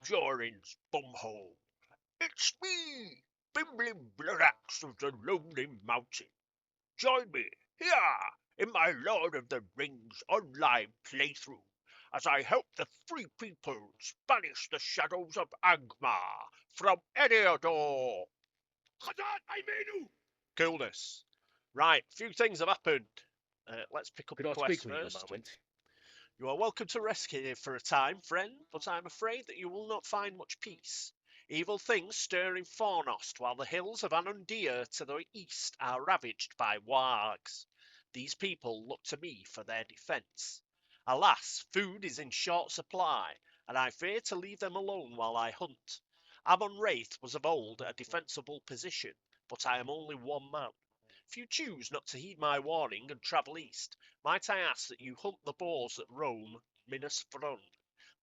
Jorin's bumhole. It's me, Bimbling Bloodaxe of the Lonely Mountain. Join me here in my Lord of the Rings online playthrough as I help the Free Peoples banish the shadows of Angmar from Eriador. Coolness. Right, a few things have happened. Let's pick up Could the I quest speak with you a first. moment? You are welcome to rescue here for a time, friend, but I am afraid that you will not find much peace. Evil things stir in Fornost, while the hills of Anundir to the east are ravaged by wargs. These people look to me for their defence. Alas, food is in short supply, and I fear to leave them alone while I hunt. Amon Wraith was of old a defensible position, but I am only one man. If you choose not to heed my warning and travel east, might I ask that you hunt the boars that roam Minas Front?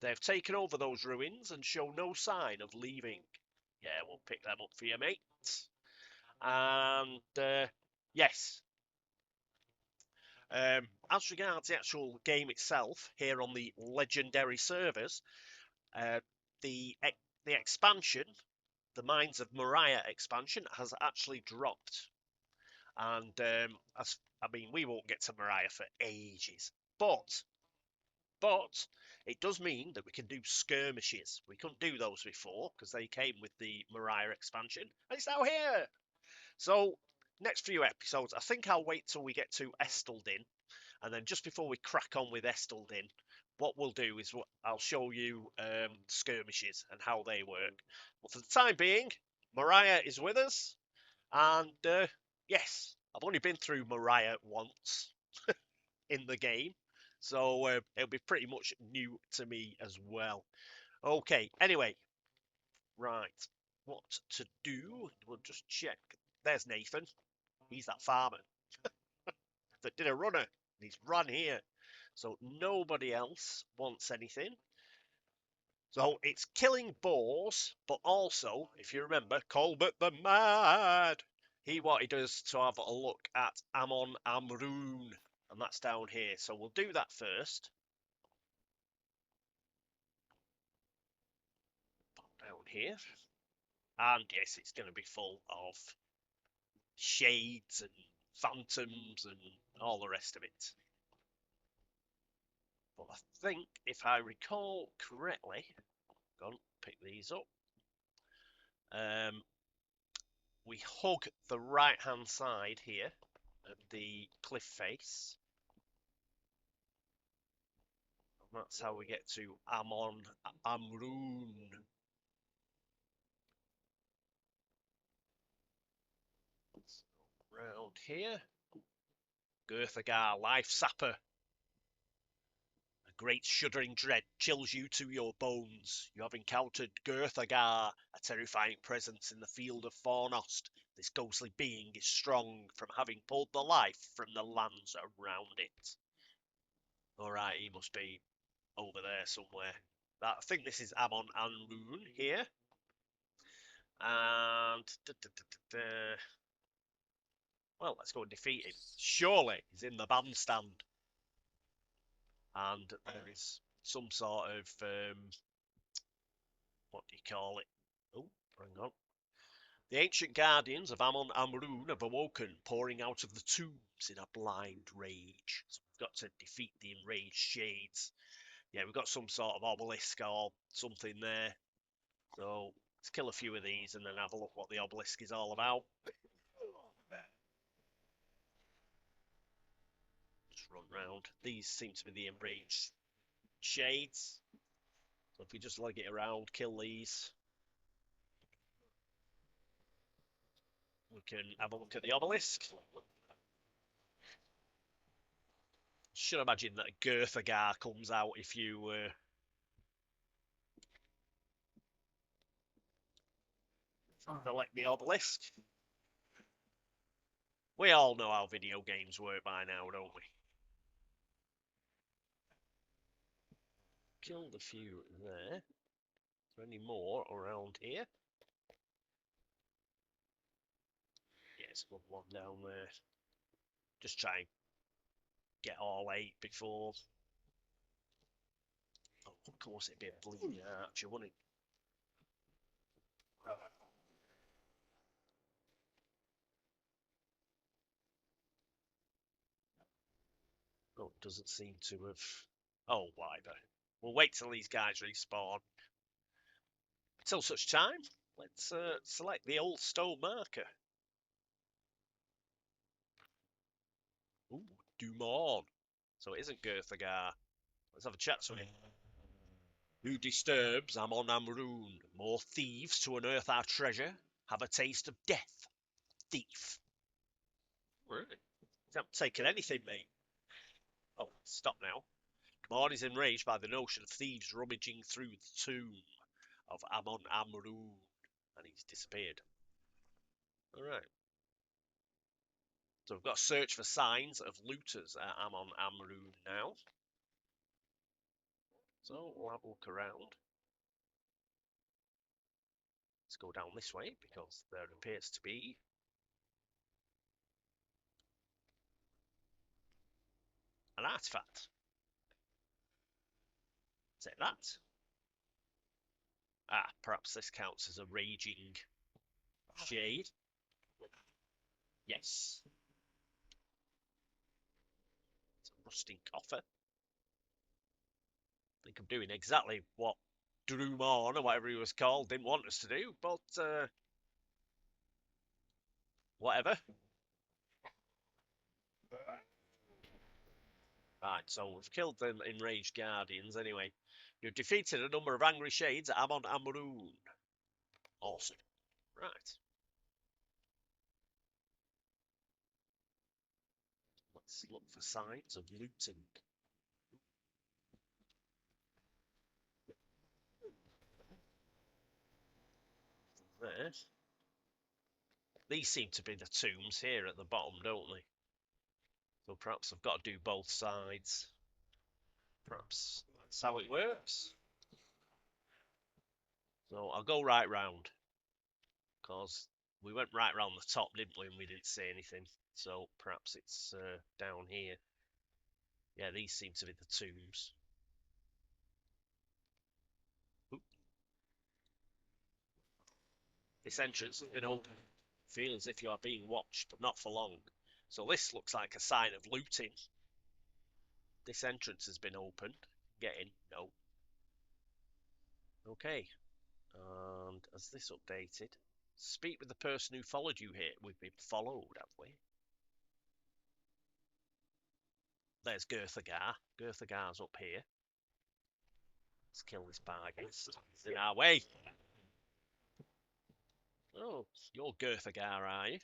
They have taken over those ruins and show no sign of leaving. Yeah, we'll pick them up for you, mate. And yes, as regards the actual game itself, here on the legendary servers, uh, the the expansion, the Mines of Moria expansion, has actually dropped. And as I mean, we won't get to Mariah for ages, but it does mean that we can do skirmishes. We couldn't do those before because they came with the Mariah expansion, and it's now here. So next few episodes, I think I'll wait till we get to Esteldin, and then just before we crack on with Esteldin, what we'll do is I'll show you skirmishes and how they work. But for the time being, Mariah is with us. And yes, I've only been through Mariah once in the game, so it'll be pretty much new to me as well. Okay, anyway, right, what to do? We'll just check. There's Nathan. He's that farmer that did a runner. He's run here. So nobody else wants anything. So it's killing boars, but also, if you remember, Colbert the Mad, he wanted us to have a look at Amon Amrun, and that's down here. So we'll do that first. Down here. And yes, it's going to be full of shades and phantoms and all the rest of it. But I think, if I recall correctly, go on, pick these up. We hug the right hand side here of the cliff face. And that's how we get to Amon Amrun. Round here, Girthagar, Life Sapper. A great shuddering dread chills you to your bones. You have encountered Girthagar, a terrifying presence in the field of Fornost. This ghostly being is strong from having pulled the life from the lands around it. Alright, he must be over there somewhere. I think this is Amon Amrun here. And well, let's go and defeat him. Surely he's in the bandstand. And there is some sort of what do you call it? Oh, hang on. The ancient guardians of Amon Amrun have awoken, pouring out of the tombs in a blind rage. So we've got to defeat the enraged shades. Yeah, we've got some sort of obelisk or something there. So let's kill a few of these and then have a look what the obelisk is all about. Just run round. These seem to be the enraged shades. So if we just leg it around, kill these, we can have a look at the obelisk. Should imagine that Girthagar comes out if you select the obelisk. We all know how video games work by now, don't we? Killed a few there. Is there any more around here? Yes, one down there. Just try and get all 8 before. Oh, of course it'd be a bleeding archer, wouldn't it? Oh, it doesn't seem to have. Oh, whatever. We'll wait till these guys respawn. Till such time, let's select the old stone marker. Ooh, Dumont. So it isn't Girthagar. Let's have a chat to him. Who disturbs Amon Amroon? More thieves to unearth our treasure? Have a taste of death, thief. Really? You haven't taken anything, mate. Oh, stop now. Kamon is enraged by the notion of thieves rummaging through the tomb of Amon Amroon. And he's disappeared. Alright. So we've got to search for signs of looters at Amon Amroon now. So we'll have a look around. Let's go down this way because there appears to be an artifact. Is it that? Ah, perhaps this counts as a raging shade. Yes. It's a rusting coffer. I think I'm doing exactly what Drumon, or whatever he was called, didn't want us to do, but whatever. Right, so we've killed the enraged guardians anyway. You've defeated a number of angry shades at Amon Amroon. Awesome. Right. Let's look for signs of looting. There. These seem to be the tombs here at the bottom, don't they? So perhaps I've got to do both sides. Perhaps that's how it works. So I'll go right round. Because we went right round the top, didn't we? And we didn't see anything. So perhaps it's down here. Yeah, these seem to be the tombs. Oop. This entrance has been open. Feel as if you are being watched, but not for long. So this looks like a sign of looting. This entrance has been opened. Get in. No. Okay. And has this updated? Speak with the person who followed you here. We've been followed, have we? There's Girthagar. Girthagar's up here. Let's kill this bargainist. It's in our way. Oh, you're Girthagar, are you?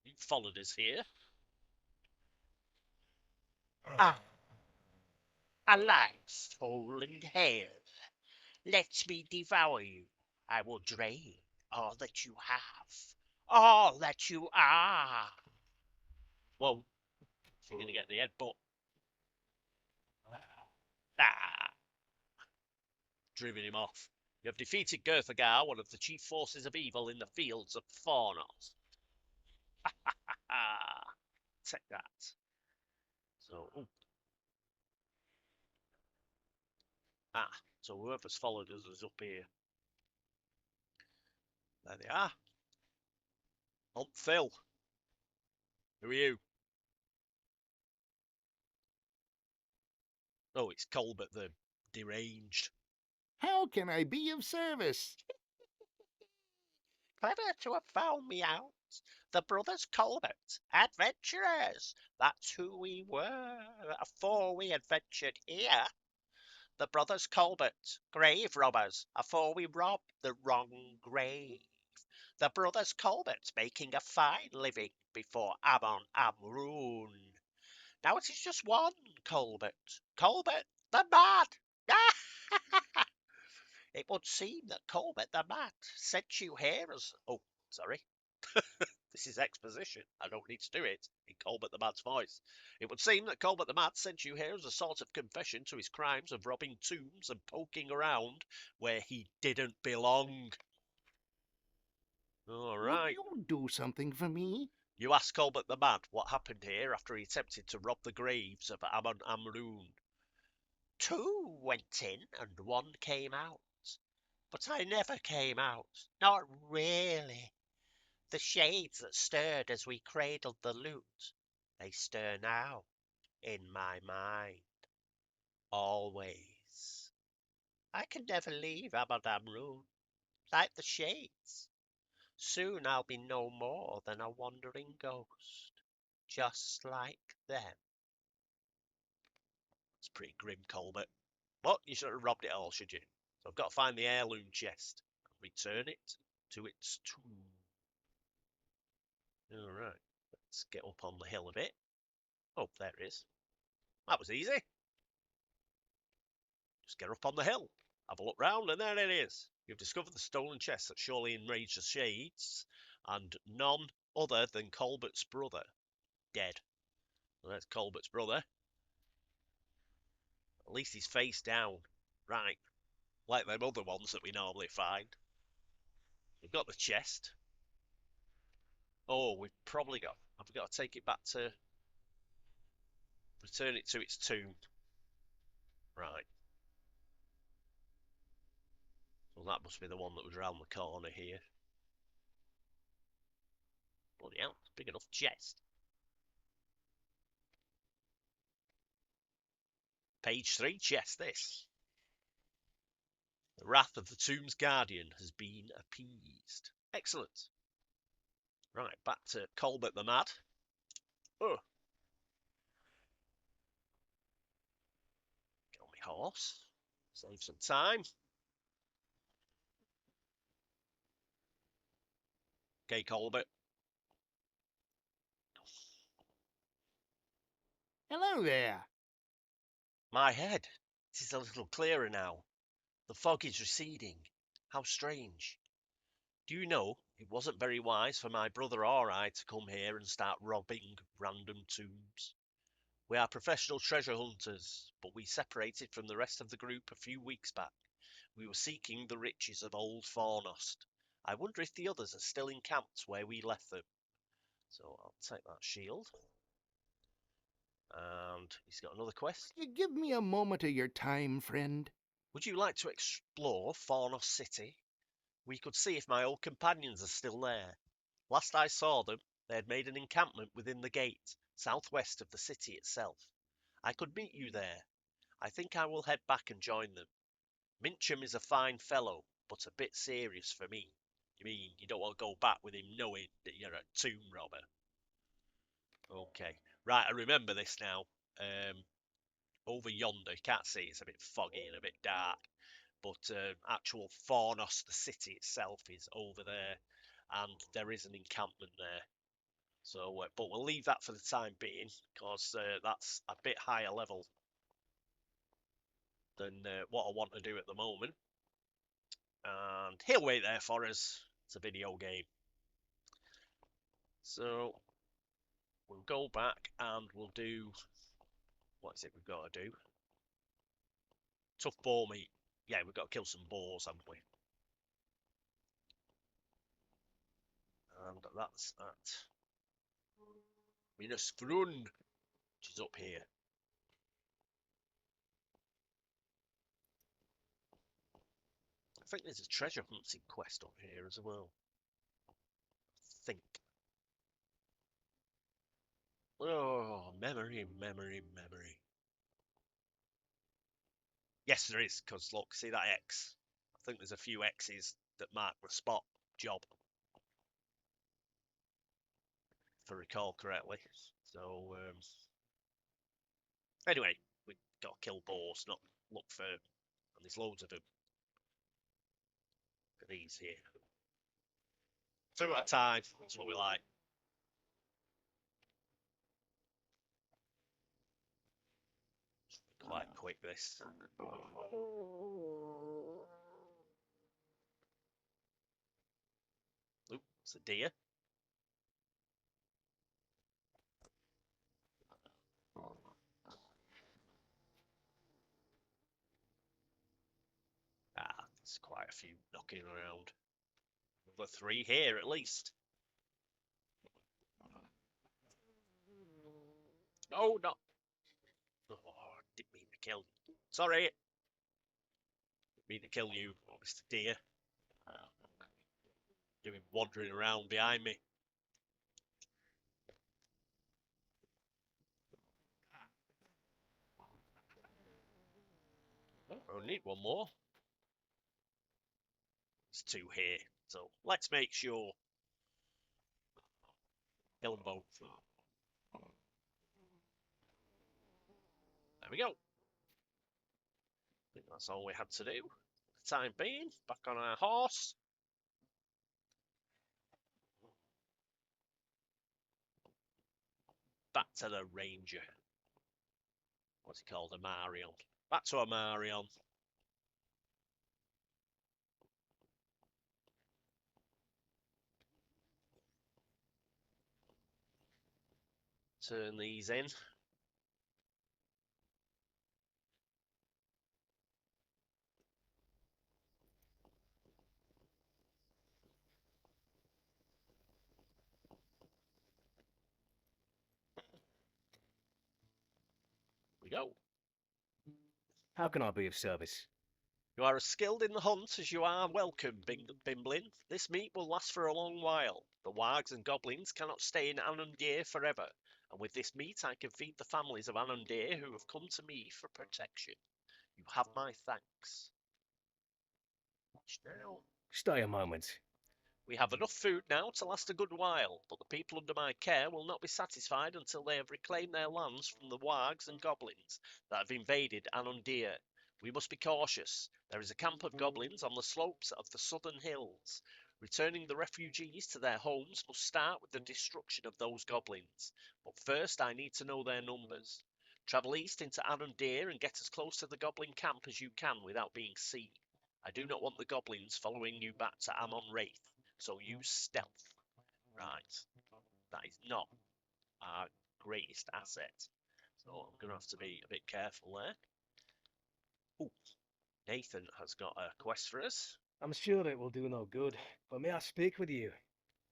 You followed us here. Ah, alive, stolen hair. Let me devour you. I will drain all that you have, all that you are. Whoa. You're going to get the headbutt. Ah, Driven him off. You have defeated Girthagar, one of the chief forces of evil in the fields of Fornos. Ah, take that. So, ooh. Ah, so whoever's followed us is up here. There they are. Oh, Phil. Who are you? Oh, it's Colbert the deranged. How can I be of service? clever to have found me out. The brothers Colbert, adventurers. That's who we were afore we adventured here. The brothers Colbert, grave robbers, afore we robbed the wrong grave. The brothers Colbert making a fine living before Ammon Amroon. Now it is just one Colbert. Colbert the Mad. It would seem that Colbert the Mad sent you here as... Oh, sorry. This is exposition. I don't need to do it in Colbert the Mad's voice. It would seem that Colbert the Mad sent you here as a sort of confession to his crimes of robbing tombs and poking around where he didn't belong. All Would right. you do something for me? You asked Colbert the Mad what happened here after he attempted to rob the graves of Ammon Amroon. Two went in and one came out. but I never came out. Not really. The shades that stirred as we cradled the loot, they stir now in my mind. Always. I can never leave Amadam Room, like the shades. Soon I'll be no more than a wandering ghost, just like them. It's pretty grim, Colbert. But you should have robbed it all, should you? So I've got to find the heirloom chest and return it to its tomb. Alright, let's get up on the hill a bit. Oh, there it is. That was easy. Just get up on the hill, have a look round, and there it is. You've discovered the stolen chest that surely enraged the shades, and none other than Colbert's brother, dead. Well, there's Colbert's brother. At least he's face down. Right, like them other ones that we normally find. We've got the chest. Oh, we've probably got... Have we got to take it back to... Return it to its tomb. Right. Well, that must be the one that was round the corner here. Bloody hell, it's a big enough chest. Page 3 chest, this. The wrath of the tomb's guardian has been appeased. Excellent. Right, back to Colbert the Mad. Oh. Get on my horse. Save some time. Okay, Colbert. Hello there. My head. It is a little clearer now. The fog is receding. How strange. Do you know, it wasn't very wise for my brother or I to come here and start robbing random tombs. We are professional treasure hunters, but we separated from the rest of the group a few weeks back. We were seeking the riches of old Fornost. I wonder if the others are still encamped where we left them. So I'll take that shield. And he's got another quest. You give me a moment of your time, friend. Would you like to explore Fornost City? We could see if my old companions are still there. Last I saw them, they had made an encampment within the gate, southwest of the city itself. I could meet you there. I think I will head back and join them. Mincham is a fine fellow, but a bit serious for me. You mean you don't want to go back with him knowing that you're a tomb robber? Okay. Right, I remember this now. Over yonder, you can't see, it's a bit foggy and a bit dark. But actual Fornos, the city itself, is over there. And there is an encampment there. So, but we'll leave that for the time being, because that's a bit higher level than what I want to do at the moment. And he'll wait there for us. It's a video game. So we'll go back and we'll do, what is it we've got to do? Tough boar meat. Yeah, we've got to kill some boars, haven't we? And that's at Minas Grund, which is up here. I think there's a treasure hunting quest up here as well. I think. Oh, memory, memory, memory. Yes, there is, because look, see that X? I think there's a few X's that mark the spot job, if I recall correctly. So, anyway, we've got to kill boars, not look for, and there's loads of them. For these here. 2 at a time, that's what we like. Quite quick, this. Oop, it's a deer. Ah, there's quite a few knocking around. Another 3 here at least. Oh, no. Oh, didn't mean to kill you. Sorry. Didn't mean to kill you. Mr. Deer. You've been wandering around behind me. I need one more. There's two here, so let's make sure. Kill them both. There we go. I think that's all we had to do. For the time being, back on our horse. Back to the ranger. What's he called? A Marion. Back to a Marion. Turn these in. We go. How can I be of service? You are as skilled in the hunt as you are welcome, Bimblin. This meat will last for a long while. The wargs and goblins cannot stay in Anundir forever, and with this meat I can feed the families of Anundir who have come to me for protection. You have my thanks. Now, Stay a moment. we have enough food now to last a good while, but the people under my care will not be satisfied until they have reclaimed their lands from the wargs and goblins that have invaded Anundir. We must be cautious. There is a camp of goblins on the slopes of the southern hills. Returning the refugees to their homes must start with the destruction of those goblins. But first I need to know their numbers. Travel east into Anundir and get as close to the goblin camp as you can without being seen. I do not want the goblins following you back to Amon Wraith, so use stealth. Right. That is not our greatest asset. So I'm going to have to be a bit careful there. Ooh, Nathan has got a quest for us. I'm sure it will do no good, but may I speak with you?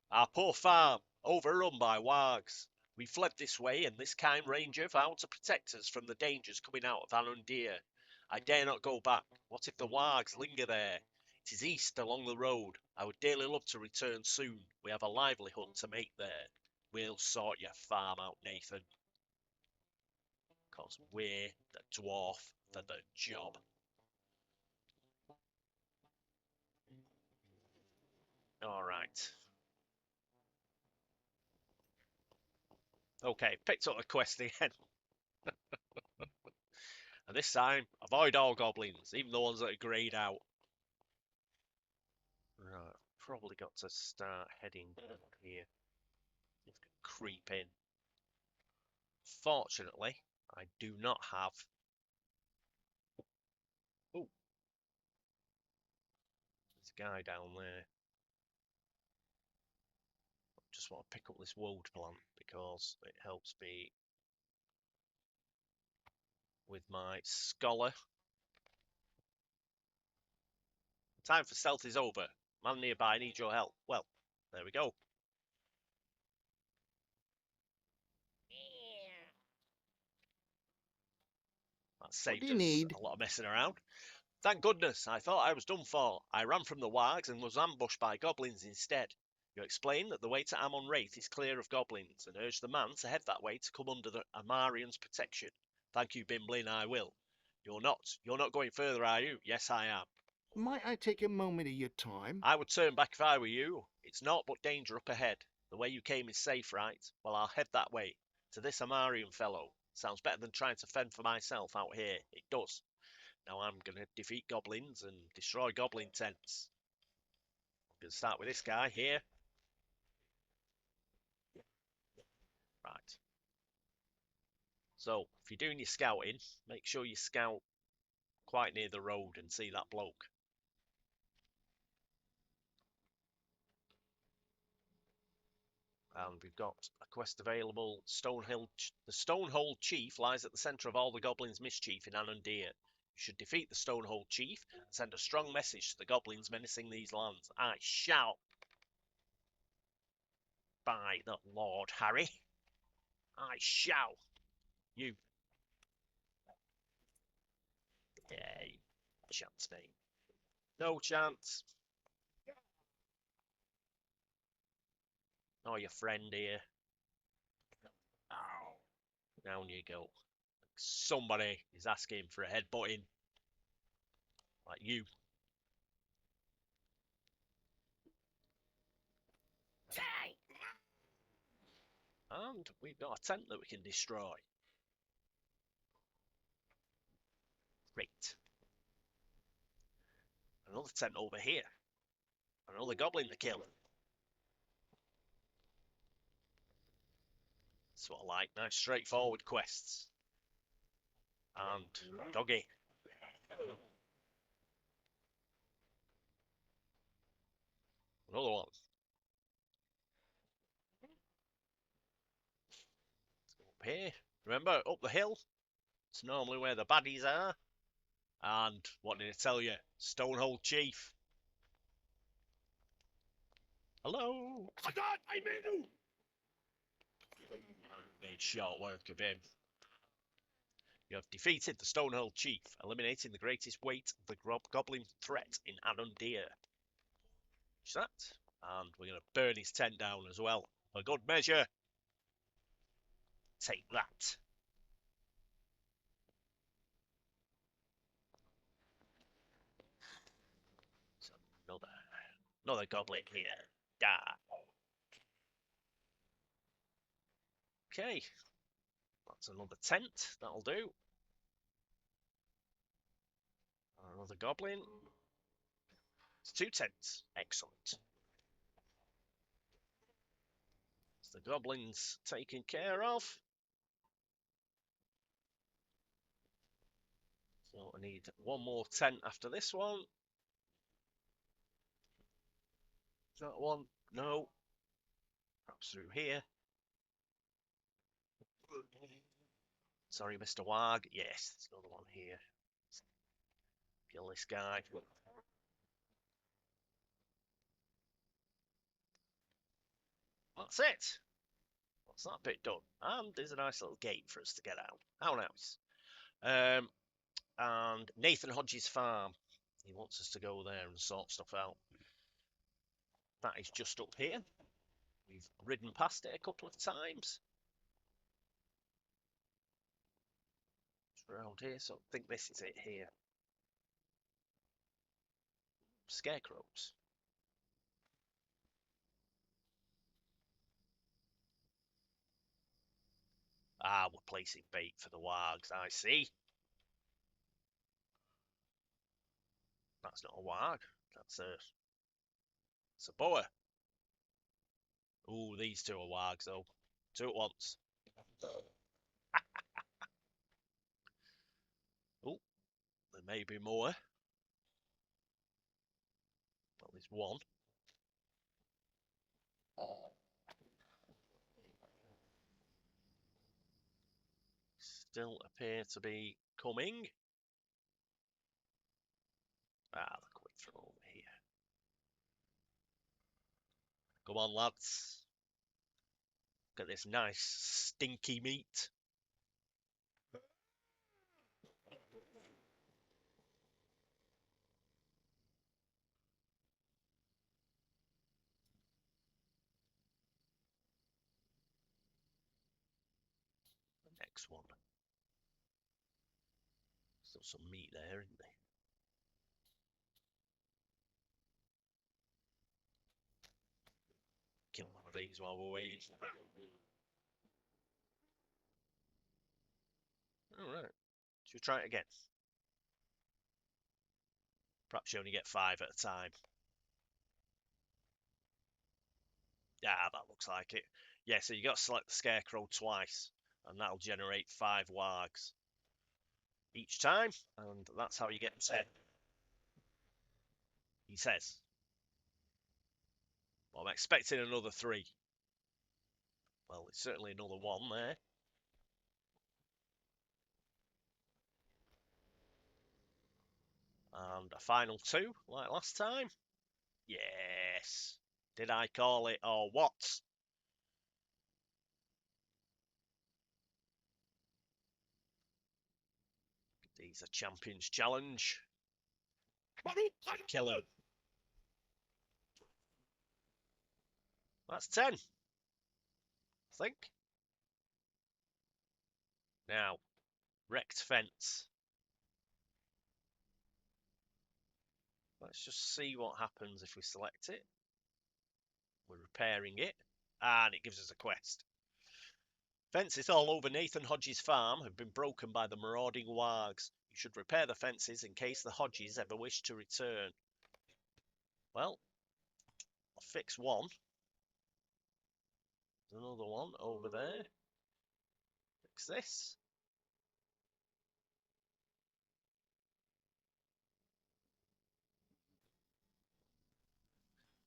Our poor farm, overrun by wargs. We fled this way, and this kind ranger vowed to protect us from the dangers coming out of Anundir. I dare not go back. What if the wargs linger there? It is east along the road. I would dearly love to return soon. We have a livelihood to make there. We'll sort your farm out, Nathan. Because we're the dwarf for the job. Alright. Okay, picked up the quest again. And this time, avoid all goblins, even the ones that are greyed out. Right, probably got to start heading down here. Creep in. Fortunately, I do not have. Oh, there's a guy down there. Just want to pick up this woad plant because it helps me with my scholar. Time for stealth is over. Man nearby, need your help. Well, there we go. That saved do you us need? a lot of messing around. Thank goodness, I thought I was done for. I ran from the wargs and was ambushed by goblins instead. You explained that the way to Amon Wraith is clear of goblins, and urged the man to head that way to come under the Amarion's protection. Thank you, Bimblin, I will. You're not going further, are you? Yes, I am. Might I take a moment of your time? I would turn back if I were you. It's naught but danger up ahead. The way you came is safe, right? Well, I'll head that way. To this Amarian fellow. Sounds better than trying to fend for myself out here. It does. Now I'm going to defeat goblins and destroy goblin tents. I'm going to start with this guy here. Right. So, if you're doing your scouting, make sure you scout quite near the road and see that bloke. And we've got a quest available. The Stonehold Chief lies at the centre of all the goblins' mischief in Anundir. You should defeat the Stonehold Chief and send a strong message to the goblins menacing these lands. I shall. By the Lord Harry. I shall. You. Yay. Chance me. No chance. Oh, your friend here. Oh, down you go. Somebody is asking for a headbutting. Like you. And we've got a tent that we can destroy. Great. Another tent over here. Another goblin to kill. That's what I like. Nice straightforward quests. And doggy. Another one. Up here. Remember, up the hill. It's normally where the baddies are. And what did I tell you? Stonehold Chief. Hello. I got, I made you. Made short work of him. You have defeated the Stonehold Chief, eliminating the greatest weight of the goblin threat in Anundir. Is that? And we're going to burn his tent down as well. For good measure. Take that. So another goblin here. Die. Okay. That's another tent. That'll do. Another goblin. It's 2 tents. Excellent. The goblins taken care of. So I need one more tent after this one. Is that one? No. Perhaps through here. Sorry, Mr. Wag. Yes, there's another one here. Kill this guy. That's it. That's that bit done. And there's a nice little gate for us to get out. How nice. And Nathan Hodges' farm. He wants us to go there and sort stuff out. That is just up here. We've ridden past it a couple of times. It's around here, so I think this is it here. Scarecrows. Ah, we're placing bait for the wargs, I see. That's not a warg. That's a boa. Ooh, these two are wargs, though. 2 at once. Oh, there may be more. Well, there's one. Still appear to be coming. Ah, they're coming through over here. Come on, lads. Look at this nice, stinky meat. The next one. Still some meat there, isn't there? Kill one of these while we're waiting. Alright. Should we try it again? Perhaps you only get 5 at a time. Yeah, that looks like it. Yeah, so you got to select the scarecrow twice, and that'll generate 5 wargs each time, and that's how you get 10. He says. Well, I'm expecting another 3. Well, it's certainly another 1 there. And a final 2, like last time. Yes. Did I call it or what? These are Champions Challenge. Kill him. That's 10. I think. Now, wrecked fence. Let's just see what happens if we select it. We're repairing it, and it gives us a quest. Fences all over Nathan Hodges' farm have been broken by the marauding wargs. You should repair the fences in case the Hodges ever wish to return. Well, I'll fix one. There's another one over there. Fix this.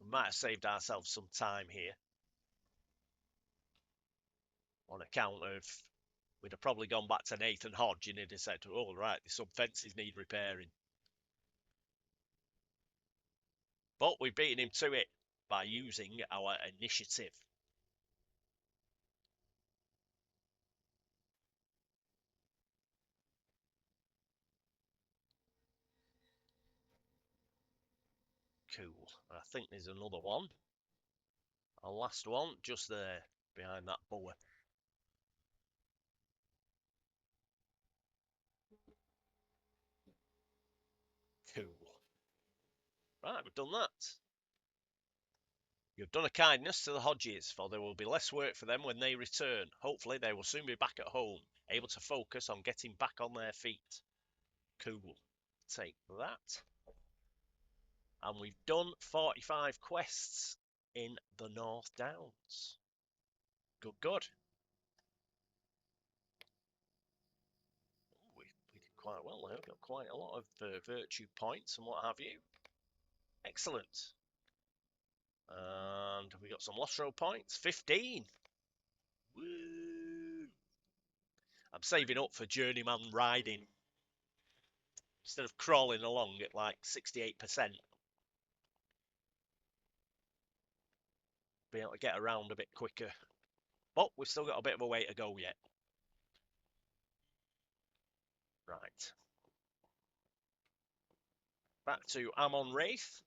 We might have saved ourselves some time here. On account of, we'd have probably gone back to Nathan Hodge and he'd have said, oh, right, some fences need repairing. But we've beaten him to it by using our initiative. Cool. I think there's another one. Our last one, just there, behind that bower. Cool. Right, we've done that. You've done a kindness to the Hodges, for there will be less work for them when they return. Hopefully they will soon be back at home, able to focus on getting back on their feet. Cool. Take that. And we've done 45 quests in the North Downs. Good, good. We did quite well there. Got quite a lot of virtue points and what have you. Excellent. And we got some lost road points. 15. Woo! I'm saving up for journeyman riding. Instead of crawling along at like 68%. Be able to get around a bit quicker. But we've still got a bit of a way to go yet. Right. Back to Amon Wraith.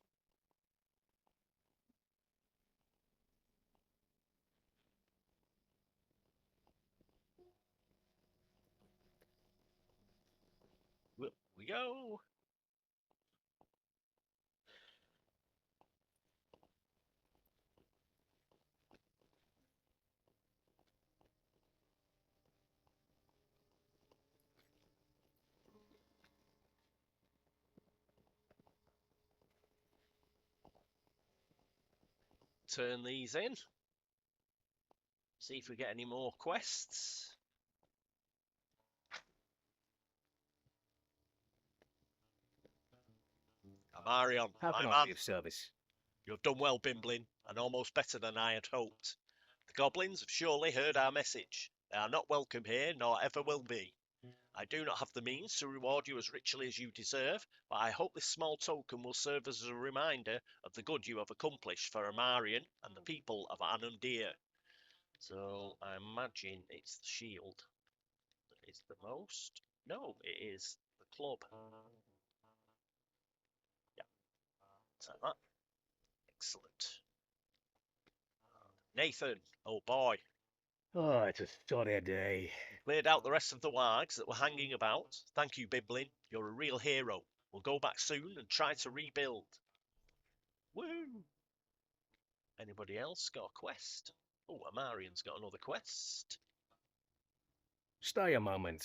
We go. Turn these in. See if we get any more quests. Amarion, How my can I man. be of service? You have done well, Bimblin, and almost better than I had hoped. The goblins have surely heard our message. They are not welcome here, nor ever will be. I do not have the means to reward you as richly as you deserve, but I hope this small token will serve as a reminder of the good you have accomplished for Amarion and the people of Anundir. So I imagine it's the shield that is the most. No, it is the club. Yeah, take that. Excellent. Nathan, oh boy, Oh, it's a sorry day. cleared out the rest of the wargs that were hanging about. Thank you, Biblin. You're a real hero. We'll go back soon and try to rebuild. Woo! Anybody else got a quest? Oh, Amarion's got another quest. Stay a moment.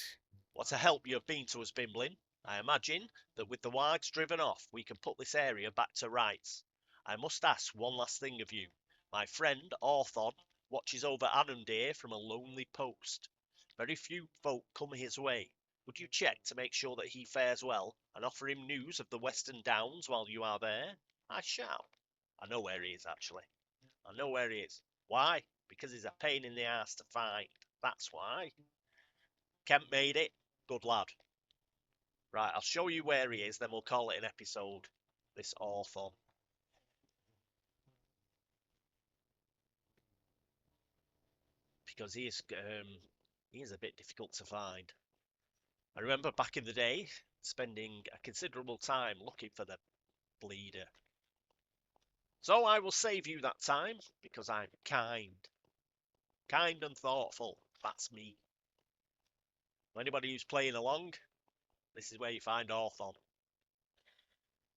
What a help you have been to us, Bimblin. I imagine that with the wargs driven off, we can put this area back to rights. I must ask one last thing of you. My friend, Orthon, watches over Anundir from a lonely post. Very few folk come his way. Would you check to make sure that he fares well, and offer him news of the Western Downs while you are there? I shall. I know where he is, actually. I know where he is. Why? Because he's a pain in the ass to find. That's why. Kemp made it. Good lad. Right, I'll show you where he is, then we'll call it an episode. This Orthon. Because he is a bit difficult to find. I remember back in the day spending a considerable time looking for them. bleeder. So I will save you that time because I'm kind. Kind and thoughtful. That's me. Anybody who's playing along, this is where you find Hawthorne.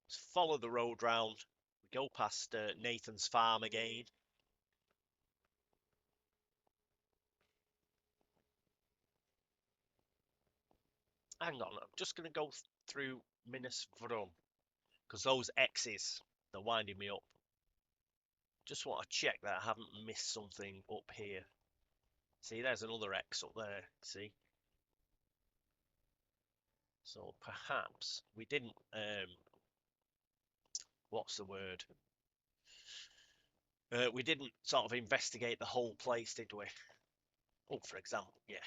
Let's follow the road round. We go past Nathan's farm again. Hang on, I'm just going to go through Minas Vrum because those X's, they're winding me up. Just want to check that I haven't missed something up here. See, there's another X up there. See? So perhaps we didn't. What's the word? We didn't sort of investigate the whole place, did we? Oh, for example, yeah.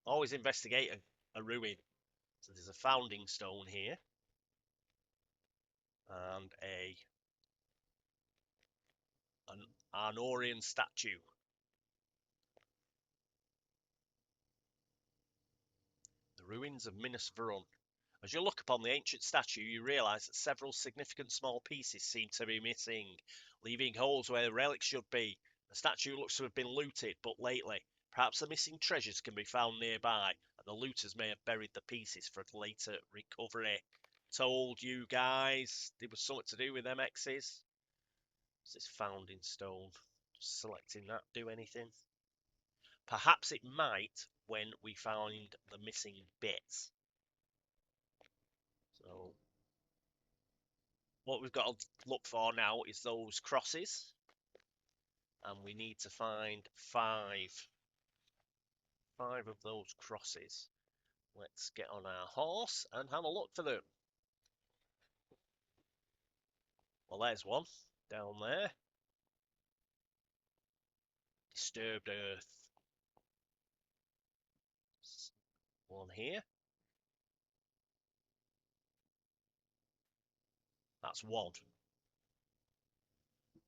Always investigate a ruin. So there's a founding stone here. And an Arnorian statue. The ruins of Minas Vrum. As you look upon the ancient statue, you realise that several significant small pieces seem to be missing, leaving holes where the relics should be. The statue looks to have been looted, but lately. Perhaps the missing treasures can be found nearby, and the looters may have buried the pieces for later recovery. Told you guys, there was something to do with them X's. What's this founding stone? Just selecting that, do anything? Perhaps it might when we find the missing bits. So what we've got to look for now is those crosses, and we need to find five of those crosses. Let's get on our horse and have a look for them. Well, there's one down there. Disturbed earth. One here. That's one.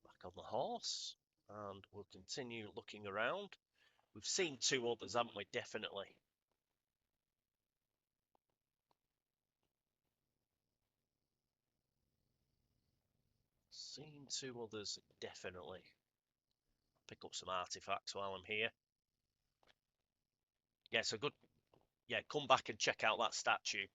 Back on the horse, and we'll continue looking around. We've seen two others, haven't we? Definitely. Seen two others, definitely. Pick up some artifacts while I'm here. Yeah, so good. Yeah, come back and check out that statue.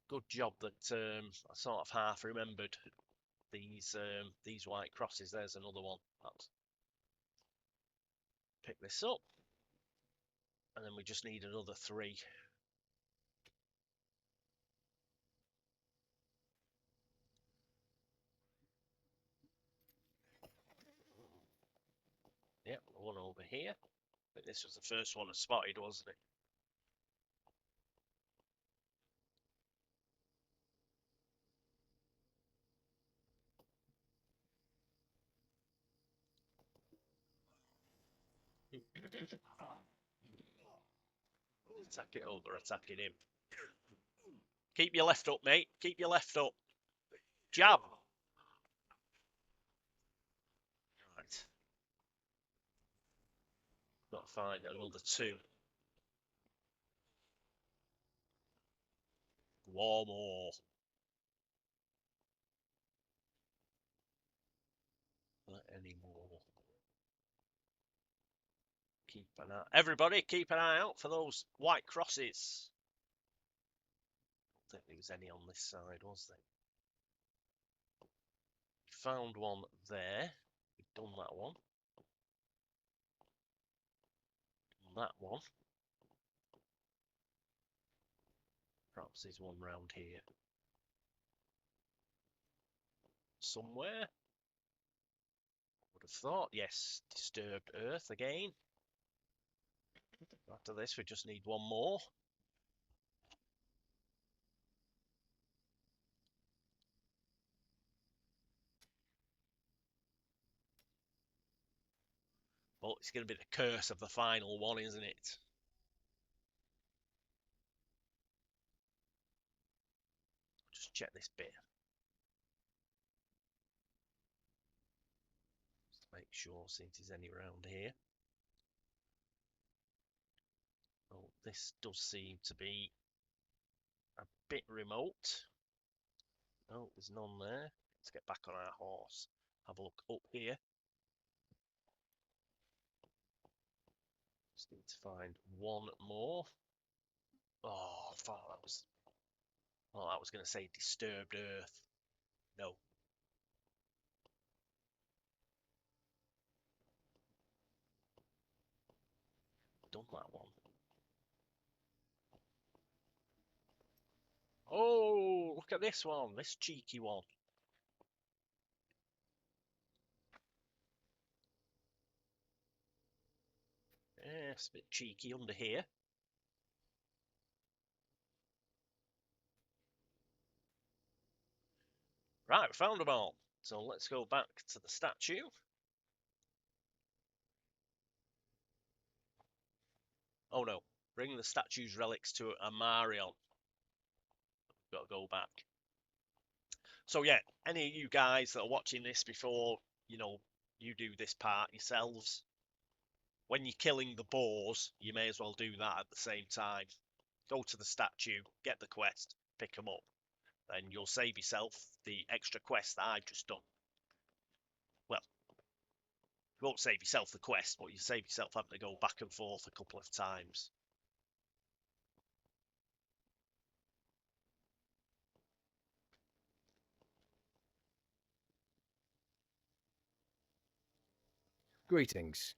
Good job that I sort of half remembered these white crosses. There's another one. Let's pick this up, and then we just need another three. Yep, one over here. I think this was the first one I spotted, wasn't it? Attack it over, attacking him. Keep your left up, mate. Keep your left up. Jab. Right. Got to find another two. One more. Not anymore. Keep an eye. Everybody, keep an eye out for those white crosses. I don't think there was any on this side, was there? Found one there. We've done that one. Done that one. Perhaps there's one round here. Somewhere. Would have thought. Yes, disturbed earth again. After this, we just need one more. But it's going to be the curse of the final one, isn't it? Just check this bit. Just make sure, see if there's any around here. Oh, this does seem to be a bit remote. Oh, there's none there. Let's get back on our horse. Have a look up here. Just need to find one more. Oh, I thought that was... Oh, I was going to say disturbed earth. No. Done that one. Oh, look at this one. This cheeky one. Yeah, it's a bit cheeky under here. Right, we found them all. So let's go back to the statue. Oh no, bring the statue's relics to Amarion. Got to go back. So yeah, any of you guys that are watching this before, you know, you do this part yourselves, when you're killing the boars, you may as well do that at the same time. Go to the statue, get the quest, pick them up. Then you'll save yourself the extra quest that I've just done. Well, you won't save yourself the quest, but you save yourself having to go back and forth a couple of times. Greetings.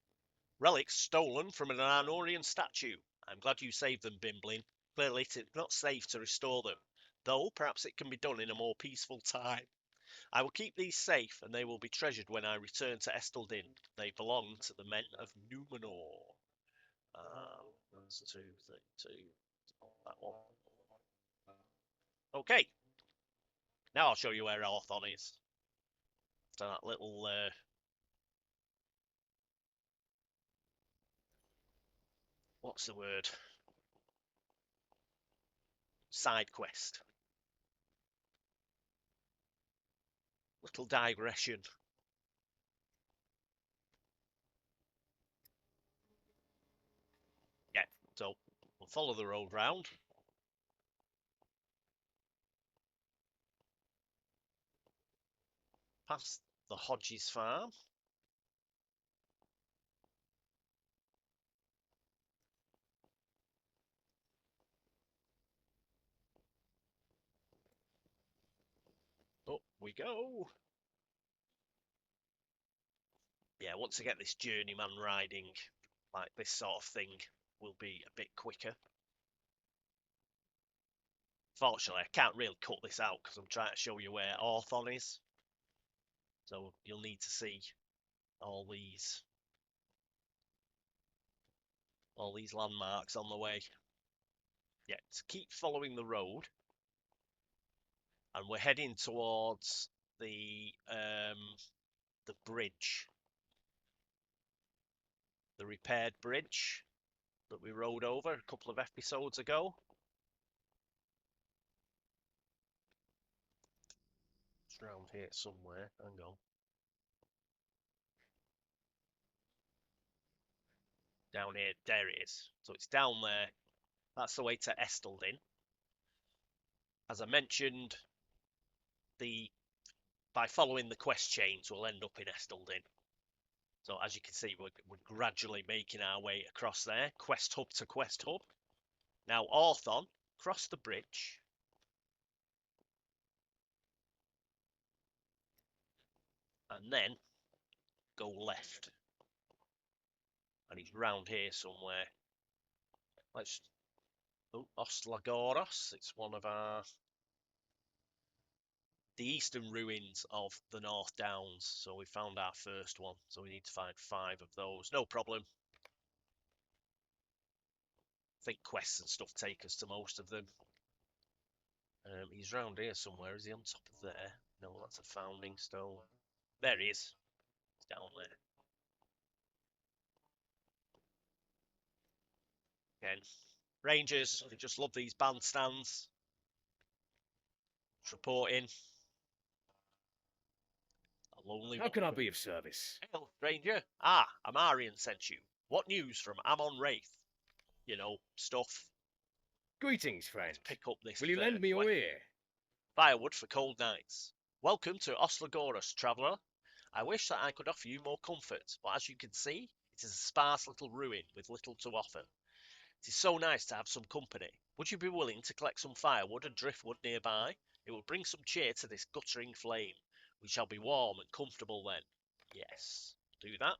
Relics stolen from an Arnorian statue. I'm glad you saved them, Bimblin. Clearly it's not safe to restore them, though perhaps it can be done in a more peaceful time. I will keep these safe, and they will be treasured when I return to Esteldin. They belong to the men of Numenor. That's 232. That one. Okay. Now I'll show you where Orthon is. After that little what's the word? Side quest. Little digression. Yeah, so we'll follow the road round. Past the Hodges farm. Up we go. Yeah, once I get this journeyman riding, like this sort of thing, will be a bit quicker. Fortunately, I can't really cut this out because I'm trying to show you where Orthon is. So you'll need to see all these landmarks on the way. Yeah, to keep following the road, and we're heading towards the bridge, the repaired bridge that we rode over a couple of episodes ago. It's around here somewhere. Hang on. Down here, there it is. So it's down there. That's the way to Esteldin. As I mentioned, by following the quest chains, we'll end up in Esteldin. So as you can see, we're gradually making our way across there, quest hub to quest hub. Now Orthon, cross the bridge. And then go left. And he's round here somewhere. Oslagoros. It's one of the eastern ruins of the North Downs. So we found our first one. So we need to find 5 of those. No problem. I think quests and stuff take us to most of them. He's round here somewhere. Is he on top of there? No, that's a founding stone. There he is. He's down there. Again, Rangers, they just love these bandstands. It's reporting. A lonely How can I wolf. be of service? Hail, stranger. Ah, Amarian sent you. What news from Amon Wraith? stuff Greetings, to friend. pick up this. Will you lend me your ear? Firewood for cold nights. Welcome to Oslogoros, traveller. I wish that I could offer you more comfort, but as you can see, it is a sparse little ruin with little to offer. It is so nice to have some company. Would you be willing to collect some firewood and driftwood nearby? It will bring some cheer to this guttering flame. We shall be warm and comfortable then. Yes, do that.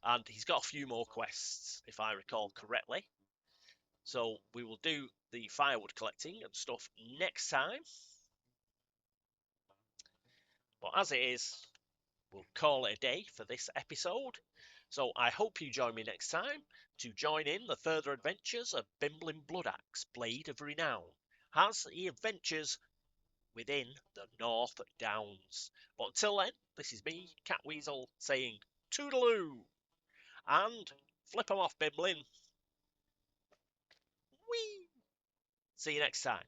And he's got a few more quests, if I recall correctly. So we will do the firewood collecting and stuff next time. But as it is, we'll call it a day for this episode. So I hope you join me next time to join in the further adventures of Bimblin Bloodaxe, Blade of Renown, as he adventures within the North Downs. But until then, this is me, Catweasel, saying toodaloo, and flip 'em off, Bimblin. Whee! See you next time.